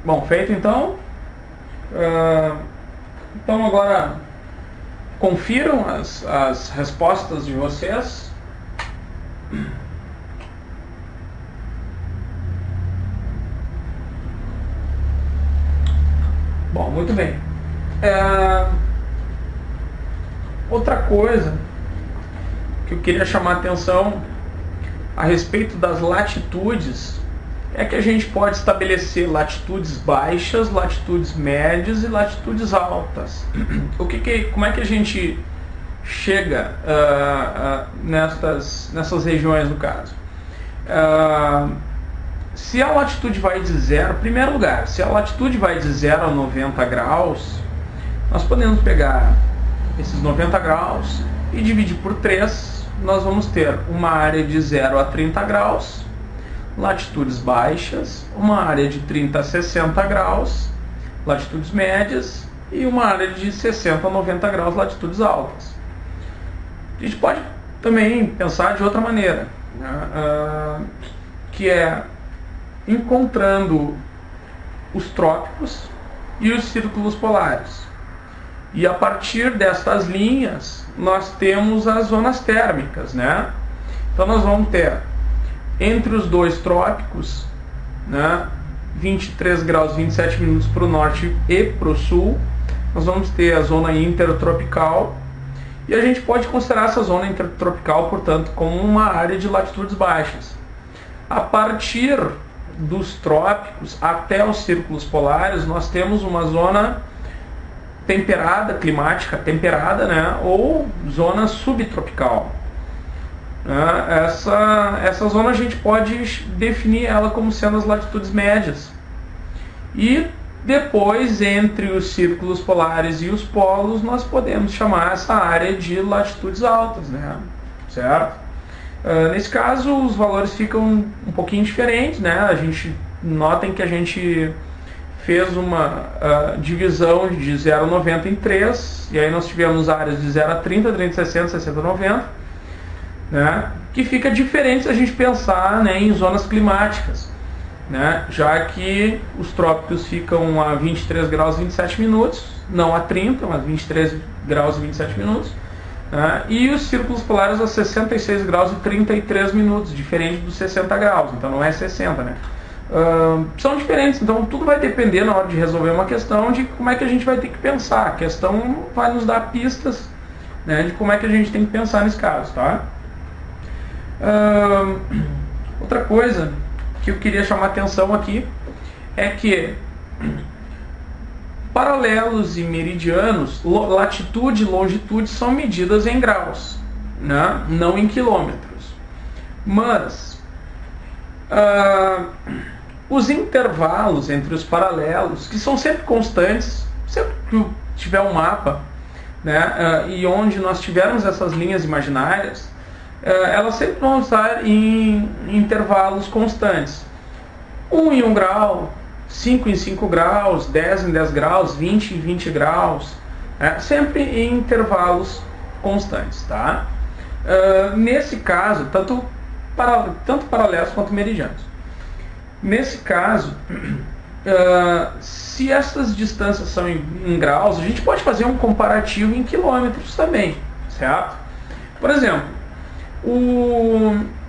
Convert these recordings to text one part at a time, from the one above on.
Bom, feito então. Então agora confiram as respostas de vocês. Bom, muito bem. Outra coisa que eu queria chamar a atenção a respeito das latitudes é que a gente pode estabelecer latitudes baixas, latitudes médias e latitudes altas. Como é que a gente chega nessas regiões, no caso? Se a latitude vai de 0, em primeiro lugar, se a latitude vai de 0 a 90 graus, nós podemos pegar esses 90 graus e dividir por 3, nós vamos ter uma área de 0 a 30 graus, latitudes baixas, uma área de 30 a 60 graus, latitudes médias, e uma área de 60 a 90 graus, latitudes altas. A gente pode também pensar de outra maneira, né? Que é encontrando os trópicos e os círculos polares. E a partir destas linhas, nós temos as zonas térmicas, né? Então nós vamos ter entre os dois trópicos, né, 23 graus 27 minutos para o norte e para o sul. Nós vamos ter a zona intertropical. E a gente pode considerar essa zona intertropical, portanto, como uma área de latitudes baixas. A partir dos trópicos até os círculos polares, nós temos uma zona temperada, climática temperada, né, ou zona subtropical. Essa zona a gente pode definir ela como sendo as latitudes médias. E depois, entre os círculos polares e os polos, nós podemos chamar essa área de latitudes altas, né? Certo? Nesse caso, os valores ficam um pouquinho diferentes, né? A gente notem que a gente fez uma divisão de 0 a 90 em 3, e aí nós tivemos áreas de 0 a 30, 30 a 60, 60 a 90, né? Que fica diferente se a gente pensar, né, em zonas climáticas, né? Já que os trópicos ficam a 23 graus e 27 minutos, não a 30, mas 23 graus e 27 minutos, né? E os círculos polares a 66 graus e 33 minutos, diferente dos 60 graus, então não é 60, né? São diferentes, então tudo vai depender na hora de resolver uma questão de como é que a gente vai ter que pensar. A questão vai nos dar pistas, né, de como é que a gente tem que pensar nesse caso, tá? Outra coisa que eu queria chamar a atenção aqui é que paralelos e meridianos, latitude e longitude são medidas em graus, né? Não em quilômetros. Mas os intervalos entre os paralelos, que são sempre constantes, sempre que tiver um mapa, né, e onde nós tivermos essas linhas imaginárias, elas sempre vão estar em intervalos constantes. 1 em 1 grau, 5 em 5 graus, 10 em 10 graus, 20 em 20 graus, sempre em intervalos constantes, tá? Nesse caso, tanto paralelos quanto meridianos. Nesse caso, se essas distâncias são em graus, a gente pode fazer um comparativo em quilômetros também, certo? Por exemplo,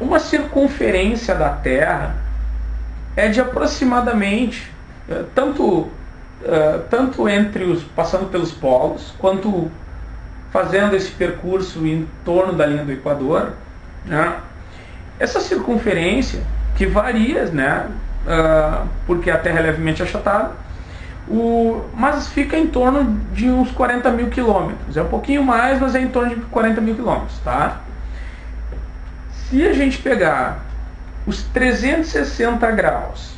uma circunferência da Terra é de aproximadamente, tanto passando pelos polos, quanto fazendo esse percurso em torno da linha do Equador, né? Essa circunferência, que varia, né, porque a Terra é levemente achatada, mas fica em torno de uns 40 mil quilômetros. É um pouquinho mais, mas é em torno de 40 mil quilômetros, tá? Se a gente pegar os 360 graus,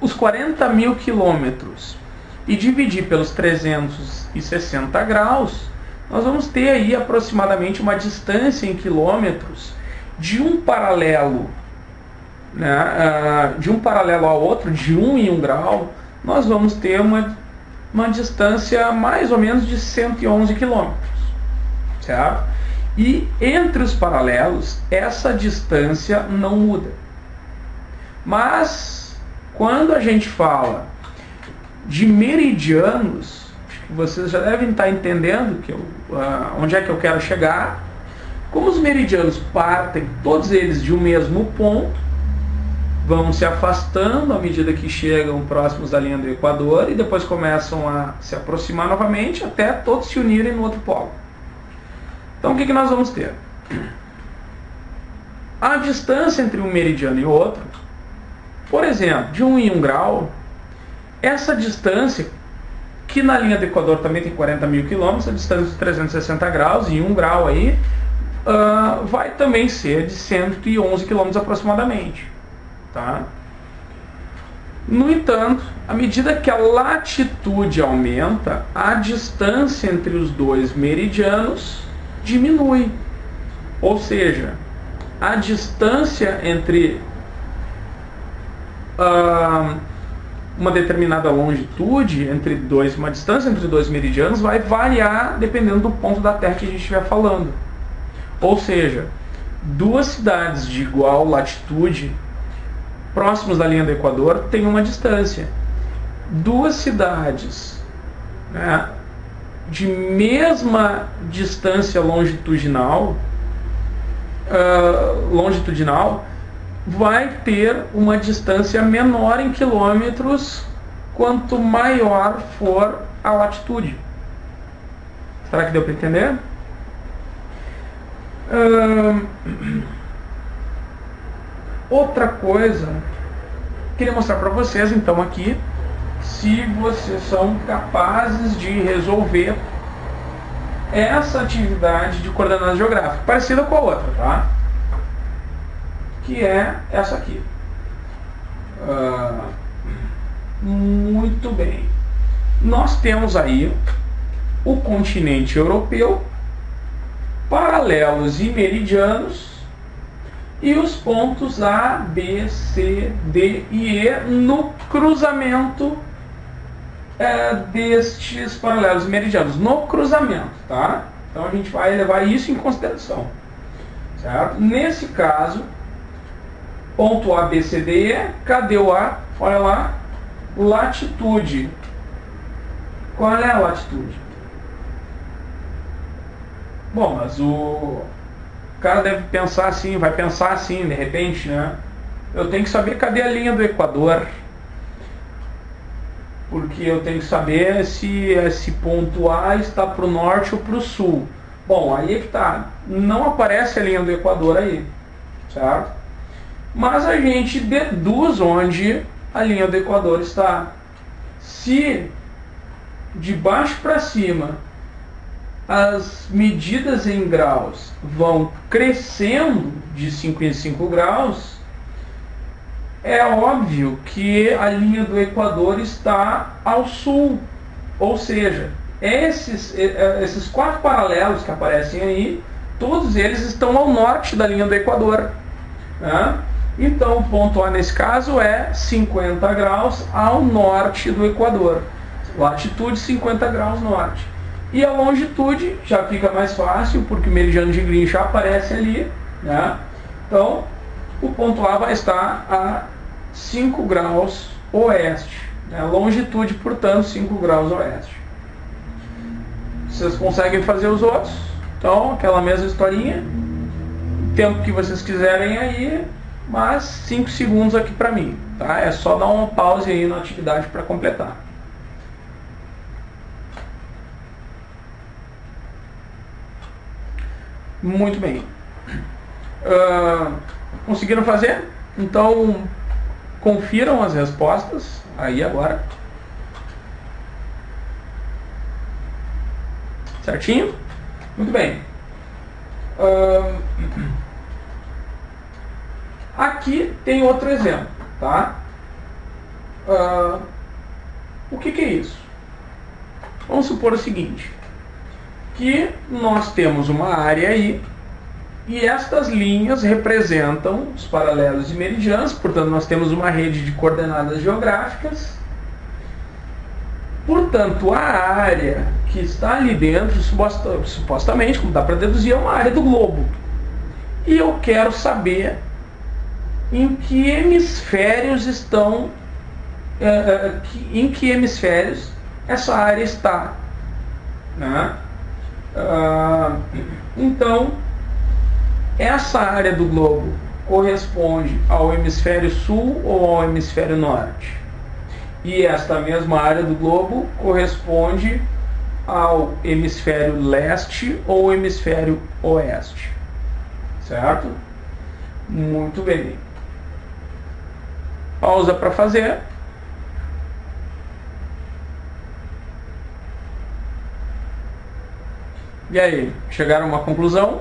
os 40 mil quilômetros, e dividir pelos 360 graus, nós vamos ter aí aproximadamente uma distância em quilômetros de um paralelo, né, de um paralelo ao outro, de 1 em 1 grau, nós vamos ter uma distância mais ou menos de 111 quilômetros, certo? E entre os paralelos, essa distância não muda. Mas quando a gente fala de meridianos, vocês já devem estar entendendo onde é que eu quero chegar. Como os meridianos partem, todos eles de um mesmo ponto, vão se afastando à medida que chegam próximos da linha do Equador e depois começam a se aproximar novamente até todos se unirem no outro polo. Então o que nós vamos ter? A distância entre um meridiano e outro, por exemplo, de 1 em 1 grau, essa distância, que na linha do Equador também tem 40 mil quilômetros, a distância de 360 graus, em 1 grau aí, vai também ser de 111 quilômetros aproximadamente. Tá? No entanto, à medida que a latitude aumenta, a distância entre os dois meridianos diminui. Ou seja, a distância entre uma determinada longitude, uma distância entre dois meridianos vai variar dependendo do ponto da Terra que a gente estiver falando. Ou seja, duas cidades de igual latitude próximos da linha do Equador têm uma distância. Duas cidades, né, de mesma distância longitudinal vai ter uma distância menor em quilômetros quanto maior for a latitude. Será que deu para entender? Outra coisa, queria mostrar para vocês então aqui, se vocês são capazes de resolver essa atividade de coordenada geográfica, parecida com a outra, tá? Que é essa aqui. Muito bem. Nós temos aí o continente europeu, paralelos e meridianos, e os pontos A, B, C, D e E no cruzamento destes paralelos e meridianos. No cruzamento, tá? Então a gente vai levar isso em consideração. Certo? Nesse caso, ponto A, B, C, D, E. Cadê o A? Olha lá. Latitude. Qual é a latitude? Bom, mas o cara deve pensar assim, vai pensar assim, de repente, né? Eu tenho que saber cadê a linha do Equador. Porque eu tenho que saber se esse ponto A está para o norte ou para o sul. Bom, aí é que tá. Não aparece a linha do Equador aí. Certo? Mas a gente deduz onde a linha do Equador está. Se de baixo para cima as medidas em graus vão crescendo de 5 em 5 graus, é óbvio que a linha do Equador está ao sul. Ou seja, esses 4 paralelos que aparecem aí, todos eles estão ao norte da linha do Equador. Né? Então, o ponto A nesse caso é 50 graus ao norte do Equador. Latitude 50 graus norte. E a longitude já fica mais fácil, porque o meridiano de Greenwich já aparece ali. Né? Então, o ponto A vai estar a 5 graus oeste. Né? Longitude, portanto, 5 graus oeste. Vocês conseguem fazer os outros? Então, aquela mesma historinha. O tempo que vocês quiserem aí, mas 5 segundos aqui para mim. Tá? É só dar uma pausa aí na atividade para completar. Muito bem. Conseguiram fazer? Então, confiram as respostas aí agora. Certinho? Muito bem. Aqui tem outro exemplo, tá? O que é isso? Vamos supor o seguinte, que nós temos uma área aí, e estas linhas representam os paralelos e meridianos, portanto nós temos uma rede de coordenadas geográficas. Portanto, a área que está ali dentro, supostamente, como dá para deduzir, é uma área do globo. E eu quero saber em que hemisférios estão em que hemisférios essa área está, né? Então, essa área do globo corresponde ao hemisfério sul ou ao hemisfério norte? E esta mesma área do globo corresponde ao hemisfério leste ou hemisfério oeste? Certo? Muito bem. Pausa para fazer. E aí, chegaram a uma conclusão?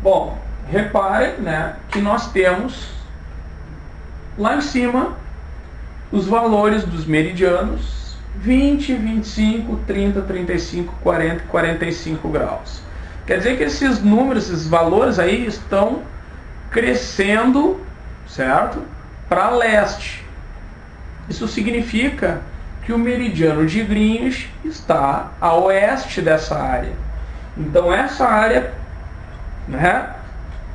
Bom, reparem, né, que nós temos lá em cima os valores dos meridianos 20, 25, 30, 35, 40 e 45 graus. Quer dizer que esses números, esses valores aí estão crescendo, certo? Para leste. Isso significa que o meridiano de Greenwich está a oeste dessa área. Então essa área, né,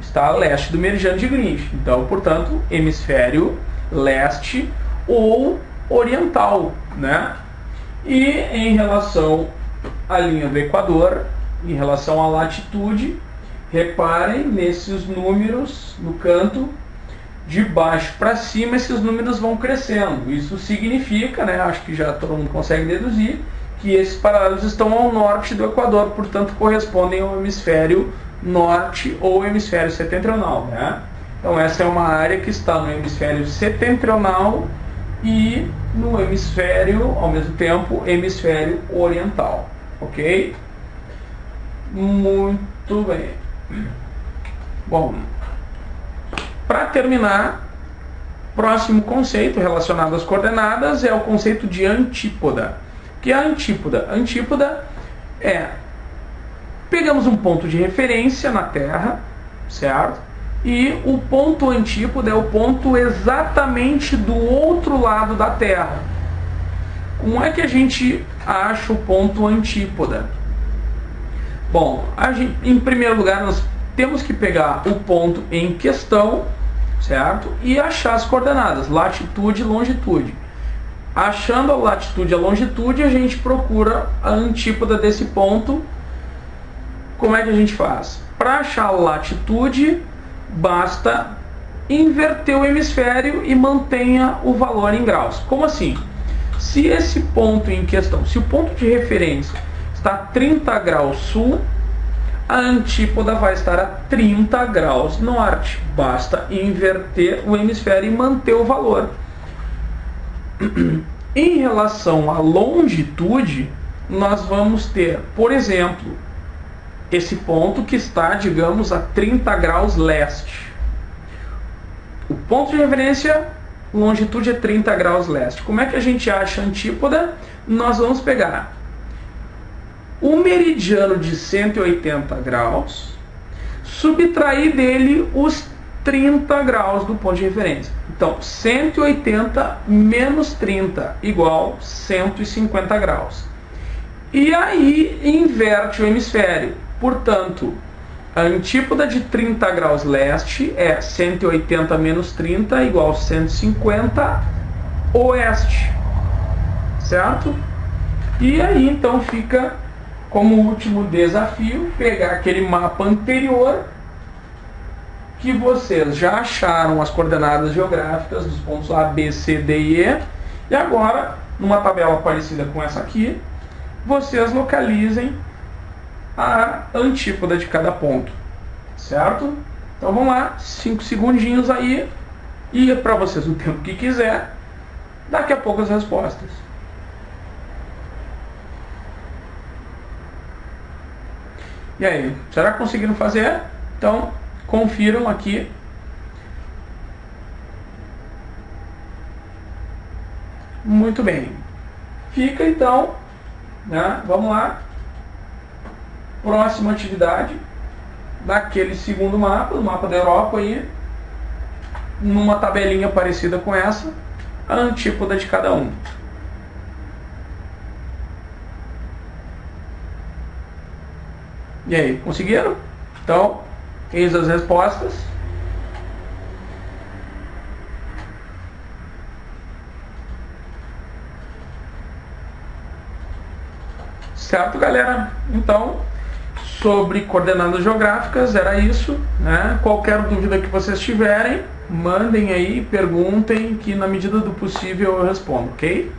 está a leste do meridiano de Greenwich. Então, portanto, hemisfério leste ou oriental, né? E em relação à linha do Equador, em relação à latitude, reparem nesses números no canto de baixo para cima, esses números vão crescendo. Isso significa, né, acho que já todo mundo consegue deduzir, que esses paralelos estão ao norte do Equador, portanto correspondem ao hemisfério norte ou hemisfério setentrional, né? Então essa é uma área que está no hemisfério setentrional e no hemisfério, ao mesmo tempo, hemisfério oriental, ok? Muito bem. Bom, para terminar, próximo conceito relacionado às coordenadas é o conceito de antípoda. Que é a antípoda? Antípoda é, pegamos um ponto de referência na Terra, certo? E o ponto antípoda é o ponto exatamente do outro lado da Terra. Como é que a gente acha o ponto antípoda? Bom, em primeiro lugar, nós temos que pegar o ponto em questão, certo? E achar as coordenadas, latitude e longitude. Achando a latitude e a longitude, a gente procura a antípoda desse ponto. Como é que a gente faz? Para achar a latitude, basta inverter o hemisfério e mantenha o valor em graus. Como assim? Se esse ponto em questão, se o ponto de referência está a 30 graus sul, a antípoda vai estar a 30 graus norte. Basta inverter o hemisfério e manter o valor. Em relação à longitude, nós vamos ter, por exemplo, esse ponto que está, digamos, a 30 graus leste. O ponto de referência, longitude é 30 graus leste. Como é que a gente acha a antípoda? Nós vamos pegar o meridiano de 180 graus, subtrair dele os 30 graus do ponto de referência. Então, 180 menos 30 igual 150 graus. E aí inverte o hemisfério. Portanto, a antípoda de 30 graus leste é 180 menos 30 igual 150 oeste. Certo? E aí então fica como último desafio pegar aquele mapa anterior que vocês já acharam as coordenadas geográficas dos pontos A, B, C, D e E, e agora, numa tabela parecida com essa aqui, vocês localizem a antípoda de cada ponto, certo? Então vamos lá, 5 segundinhos aí, e para vocês o tempo que quiser, daqui a pouco as respostas. E aí, será que conseguiram fazer? Então, confiram aqui. Muito bem. Fica então, né? Vamos lá. Próxima atividade daquele segundo mapa, o mapa da Europa aí, numa tabelinha parecida com essa, a antípoda de cada um. E aí, conseguiram? Então, eis as respostas. Certo, galera? Então, sobre coordenadas geográficas, era isso, né? Qualquer dúvida que vocês tiverem, mandem aí, perguntem, que na medida do possível eu respondo, ok?